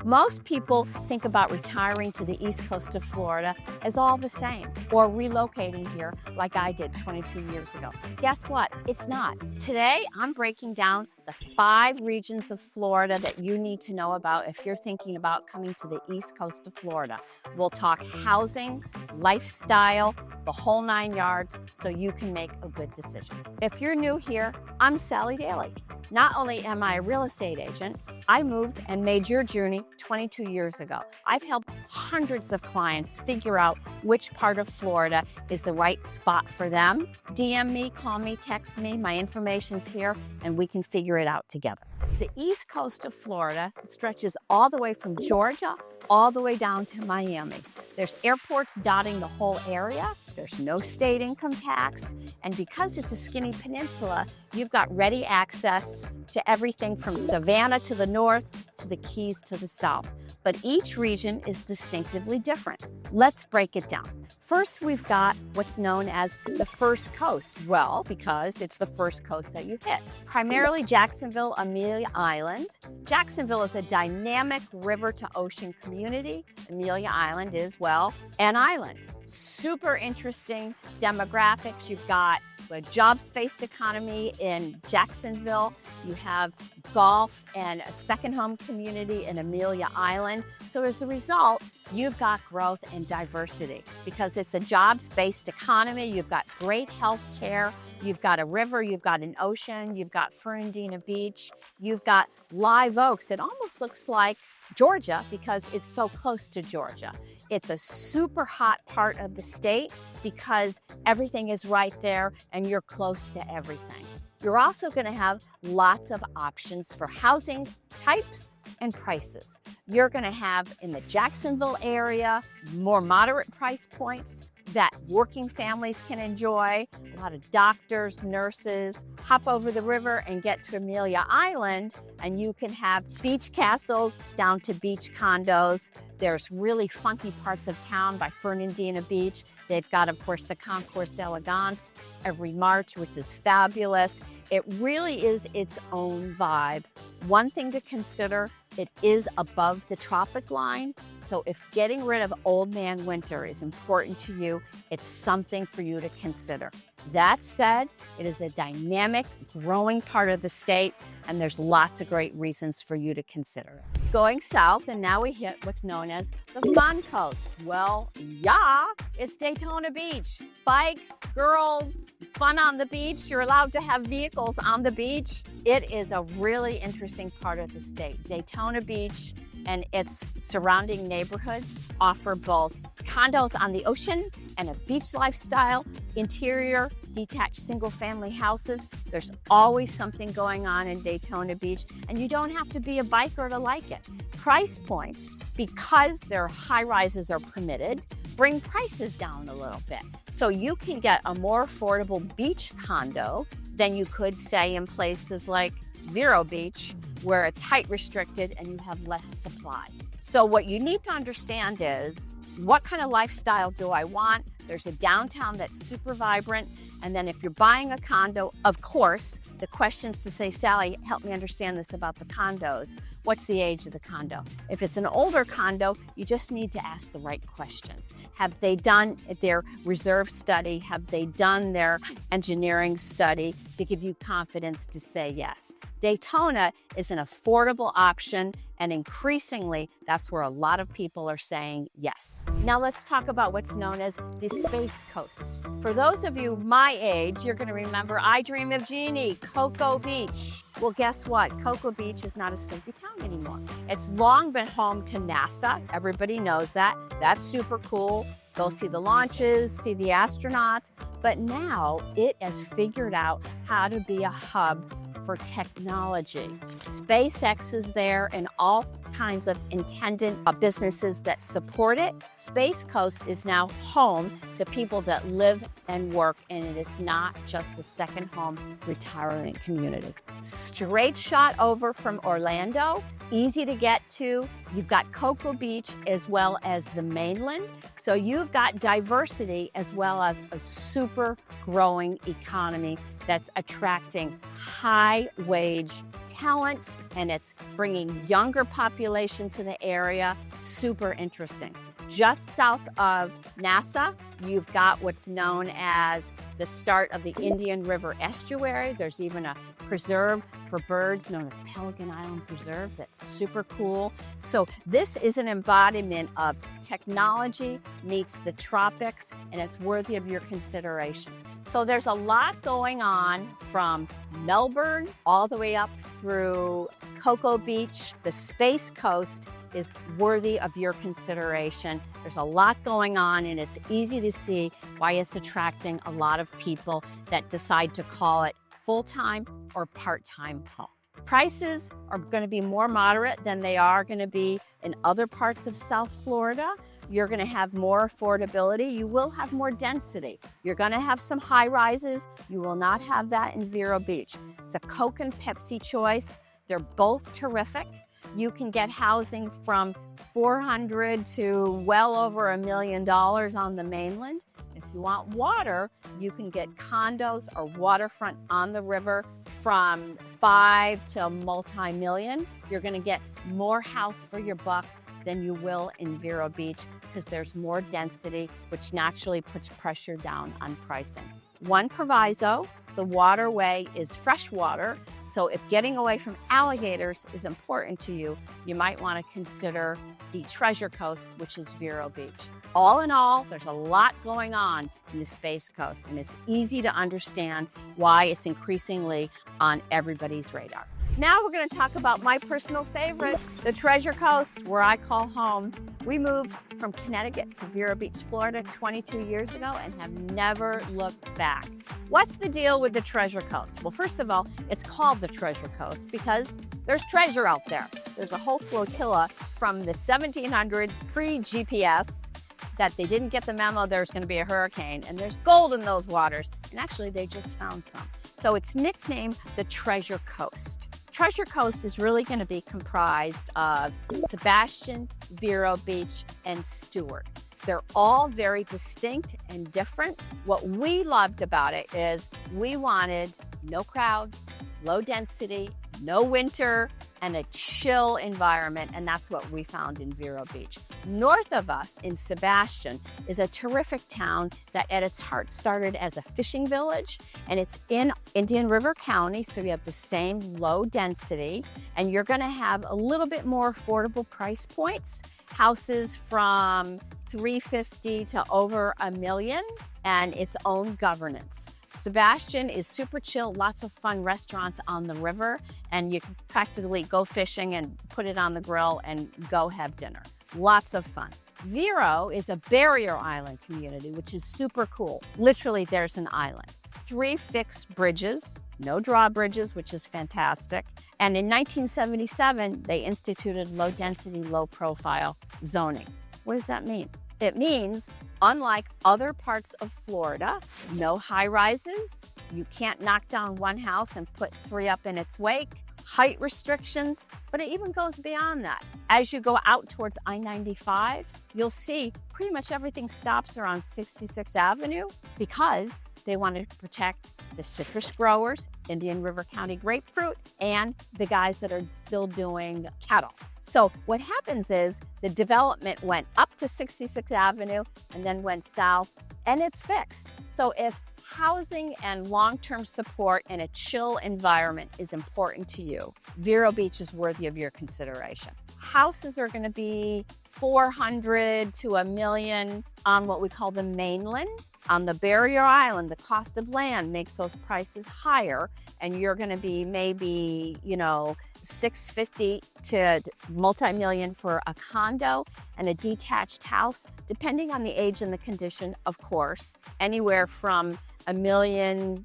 Most people think about retiring to the east coast of Florida as all the same, or relocating here like I did 22 years ago. Guess what? It's not. Today, I'm breaking down the 5 regions of Florida that you need to know about if you're thinking about coming to the east coast of Florida. We'll talk housing, lifestyle, the whole 9 yards, so you can make a good decision. If you're new here, I'm Sally Daley. Not only am I a real estate agent, I moved and made your journey 22 years ago. I've helped hundreds of clients figure out which part of Florida is the right spot for them. DM me, call me, text me, my information's here, and we can figure it out together. The east coast of Florida stretches all the way from Georgia all the way down to Miami. There's airports dotting the whole area. There's no state income tax. And because it's a skinny peninsula, you've got ready access to everything from Savannah to the north to the Keys to the south. But each region is distinctively different. Let's break it down. First, we've got what's known as the first coast. Well, because it's the first coast that you hit. Primarily Jacksonville, Amelia Island. Jacksonville is a dynamic river to ocean community. Amelia Island is, well, an island. Super interesting demographics. You've got a jobs-based economy in Jacksonville. You have golf and a second home community in Amelia Island. So as a result, you've got growth and diversity because it's a jobs-based economy. You've got great health care. You've got a river, you've got an ocean, you've got Fernandina Beach, you've got live oaks. It almost looks like Georgia because it's so close to Georgia. It's a super hot part of the state because everything is right there and you're close to everything. You're also going to have lots of options for housing types and prices. You're going to have in the Jacksonville area more moderate price points that working families can enjoy, a lot of doctors, nurses. Hop over the river and get to Amelia Island and you can have beach castles down to beach condos. There's really funky parts of town by Fernandina Beach. They've got, of course, the Concours d'Elegance every March, which is fabulous. It really is its own vibe. One thing to consider, it is above the tropic line. So if getting rid of Old Man Winter is important to you, it's something for you to consider. That said, it is a dynamic, growing part of the state, and there's lots of great reasons for you to consider it. Going south, and now we hit what's known as the fun coast. Well, yeah, it's Daytona Beach. Bikes, girls, fun on the beach. You're allowed to have vehicles on the beach. It is a really interesting part of the state. Daytona Beach and its surrounding neighborhoods offer both condos on the ocean and a beach lifestyle, interior, detached single-family houses. There's always something going on in Daytona Beach, and you don't have to be a biker to like it. Price points, because their high-rises are permitted, bring prices down a little bit. So you can get a more affordable beach condo than you could, say, in places like Vero Beach, where it's height restricted and you have less supply. So what you need to understand is, what kind of lifestyle do I want? There's a downtown that's super vibrant. And then if you're buying a condo, of course, the questions to say, Sally, help me understand this about the condos. What's the age of the condo? If it's an older condo, you just need to ask the right questions. Have they done their reserve study? Have they done their engineering study to give you confidence to say yes? Daytona is an affordable option, and increasingly, that's where a lot of people are saying yes. Now let's talk about what's known as the Space Coast. For those of you my age, you're going to remember I Dream of Jeannie, Cocoa Beach. Well, guess what? Cocoa Beach is not a sleepy town anymore. It's long been home to NASA. Everybody knows that. That's super cool. Go see the launches, see the astronauts. But now it has figured out how to be a hub for technology. SpaceX is there and all kinds of intended businesses that support it. Space Coast is now home to people that live and work, and it is not just a second home retirement community. Straight shot over from Orlando, easy to get to. You've got Cocoa Beach as well as the mainland. So you've got diversity as well as a super growing economy that's attracting high-wage talent, and it's bringing younger population to the area. Super interesting. Just south of NASA, you've got what's known as the start of the Indian River estuary. There's even a preserve for birds known as Pelican Island Preserve. That's super cool. So this is an embodiment of technology meets the tropics, and it's worthy of your consideration. So there's a lot going on from Melbourne all the way up through Cocoa Beach. The Space Coast is worthy of your consideration. There's a lot going on, and it's easy to see why it's attracting a lot of people that decide to call it full-time or part-time home. Prices are going to be more moderate than they are going to be in other parts of South Florida. You're going to have more affordability. You will have more density. You're going to have some high rises. You will not have that in Vero Beach. It's a Coke and Pepsi choice. They're both terrific. You can get housing from $400,000 to well over $1 million on the mainland. If you want water, you can get condos or waterfront on the river from $5 to multi-million. You're going to get more house for your buck than you will in Vero Beach because there's more density, which naturally puts pressure down on pricing. One proviso, the waterway is freshwater, so if getting away from alligators is important to you, you might want to consider the Treasure Coast, which is Vero Beach. All in all, there's a lot going on in the Space Coast, and it's easy to understand why it's increasingly on everybody's radar. Now we're going to talk about my personal favorite, the Treasure Coast, where I call home. We moved from Connecticut to Vero Beach, Florida 22 years ago and have never looked back. What's the deal with the Treasure Coast? Well, first of all, it's called the Treasure Coast because there's treasure out there. There's a whole flotilla from the 1700s, pre-GPS, that they didn't get the memo there's going to be a hurricane, and there's gold in those waters. And actually, they just found some. So it's nicknamed the Treasure Coast. Treasure Coast is really going to be comprised of Sebastian, Vero Beach, and Stewart. They're all very distinct and different. What we loved about it is we wanted no crowds, low density, no winter, and a chill environment, and that's what we found in Vero Beach. North of us in Sebastian is a terrific town that at its heart started as a fishing village, and it's in Indian River County, so you have the same low density, and you're gonna have a little bit more affordable price points. Houses from $350,000 to over $1 million, and its own governance. Sebastian is super chill, lots of fun restaurants on the river, and you can practically go fishing and put it on the grill and go have dinner. Lots of fun. Vero is a barrier island community, which is super cool. Literally, there's an island. 3 fixed bridges, no drawbridges, which is fantastic. And in 1977, they instituted low density, low profile zoning. What does that mean? It means, unlike other parts of Florida, no high rises. You can't knock down one house and put 3 up in its wake. Height restrictions, but it even goes beyond that. As you go out towards I-95, you'll see pretty much everything stops around 66th Avenue because they wanted to protect the citrus growers, Indian River County grapefruit, and the guys that are still doing cattle. So what happens is the development went up to 66th Avenue and then went south, and it's fixed. So if housing and long-term support in a chill environment is important to you, Vero Beach is worthy of your consideration. Houses are going to be $400,000 to $1 million on what we call the mainland. On the barrier island, the cost of land makes those prices higher, and you're going to be maybe, $650,000 to multi-million for a condo and a detached house, depending on the age and the condition, of course, anywhere from $1 million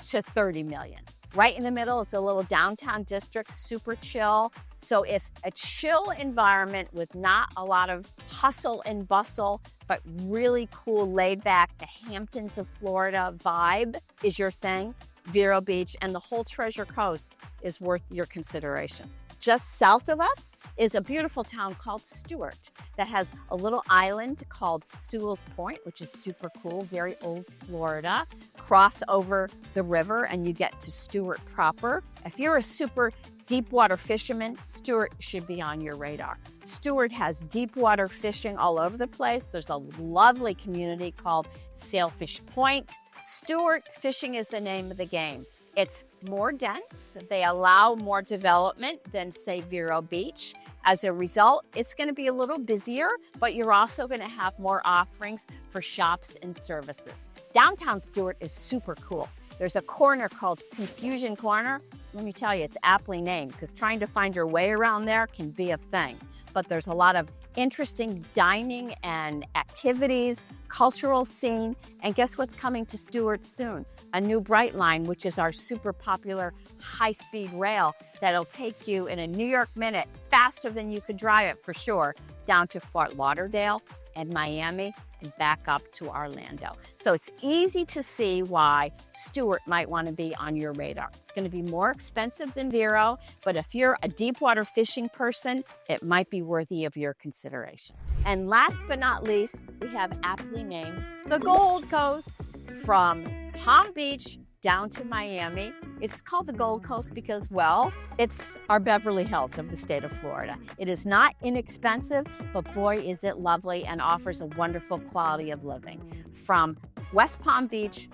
to $30 million. Right in the middle is a little downtown district, super chill. So if a chill environment with not a lot of hustle and bustle, but really cool, laid back, the Hamptons of Florida vibe is your thing, Vero Beach and the whole Treasure Coast is worth your consideration. Just south of us is a beautiful town called Stuart that has a little island called Sewell's Point, which is super cool, very old Florida. Cross over the river and you get to Stuart proper. If you're a super deep water fisherman, Stuart should be on your radar. Stuart has deep water fishing all over the place. There's a lovely community called Sailfish Point. Stuart fishing is the name of the game. It's more dense. They allow more development than, say, Vero Beach. As a result, it's going to be a little busier, but you're also going to have more offerings for shops and services. Downtown Stuart is super cool. There's a corner called Confusion Corner. Let me tell you, it's aptly named because trying to find your way around there can be a thing. But there's a lot of interesting dining and activities, cultural scene, and guess what's coming to Stuart soon? A new Brightline, which is our super popular high-speed rail that'll take you in a New York minute, faster than you could drive it for sure, down to Fort Lauderdale and Miami and back up to Orlando. So it's easy to see why Stuart might want to be on your radar. It's going to be more expensive than Vero, but if you're a deep water fishing person, it might be worthy of your consideration. And last but not least, we have aptly named the Gold Coast. From Palm Beach down to Miami. It's called the Gold Coast because, well, it's our Beverly Hills of the state of Florida. It is not inexpensive, but boy, is it lovely and offers a wonderful quality of living. From West Palm Beach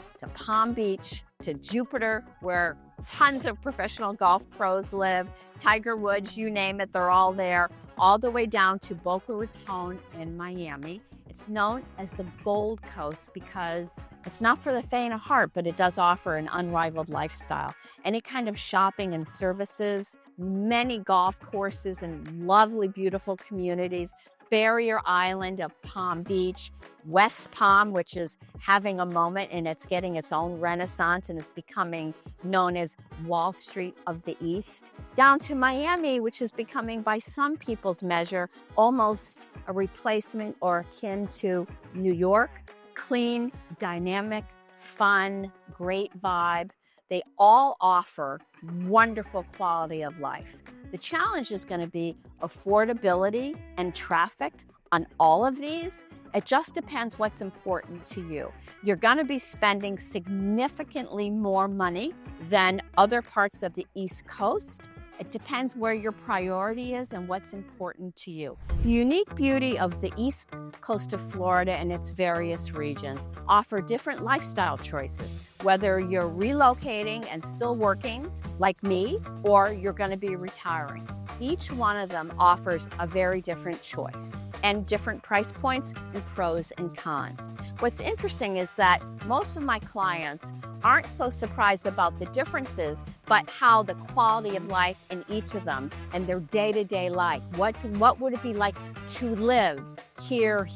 to Jupiter, where tons of professional golf pros live, Tiger Woods, you name it, they're all there, all the way down to Boca Raton in Miami. It's known as the Gold Coast because it's not for the faint of heart, but it does offer an unrivaled lifestyle. Any kind of shopping and services, many golf courses and lovely, beautiful communities. Barrier Island of Palm Beach, West Palm, which is having a moment and it's getting its own renaissance and is becoming known as Wall Street of the East, down to Miami, which is becoming, by some people's measure, almost a replacement or akin to New York. Clean, dynamic, fun, great vibe. They all offer wonderful quality of life. The challenge is going to be affordability and traffic on all of these. It just depends what's important to you. You're going to be spending significantly more money than other parts of the East Coast. It depends where your priority is and what's important to you. The unique beauty of the East Coast of Florida and its various regions offer different lifestyle choices, whether you're relocating and still working like me, or you're going to be retiring. Each one of them offers a very different choice and different price points and pros and cons. What's interesting is that most of my clients aren't so surprised about the differences, but how the quality of life in each of them and their day-to-day life, what would it be like to live here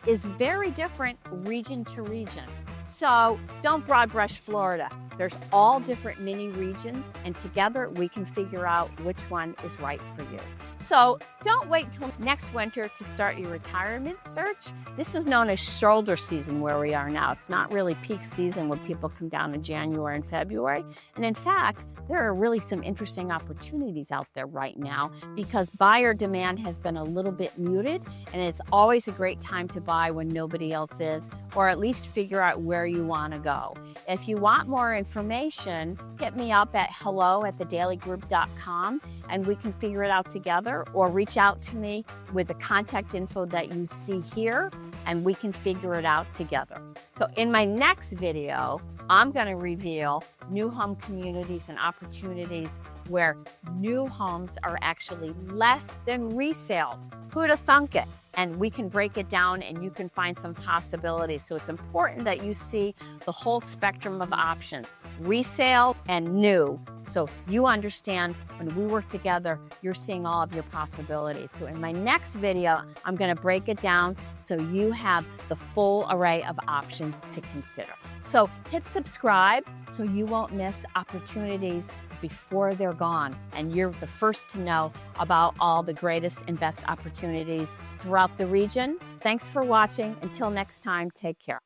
is very different region to region. So don't broad brush Florida. There's all different mini regions, and together we can figure out which one is right for you. So don't wait till next winter to start your retirement search. This is known as shoulder season where we are now. It's not really peak season when people come down in January and February. And in fact, there are really some interesting opportunities out there right now because buyer demand has been a little bit muted, and it's always a great time to buy when nobody else is, or at least figure out where you want to go. If you want more information, hit me up at hello@thedaileygroup.com and we can figure it out together, or reach out to me with the contact info that you see here and we can figure it out together. So in my next video, I'm going to reveal new home communities and opportunities where new homes are actually less than resales. Who'd have thunk it? And we can break it down and you can find some possibilities. So it's important that you see the whole spectrum of options, resale and new. So you understand when we work together, you're seeing all of your possibilities. So in my next video, I'm going to break it down so you have the full array of options to consider. So hit subscribe so you won't miss opportunities before they're gone, and you're the first to know about all the greatest and best opportunities throughout the region. Thanks for watching. Until next time, take care.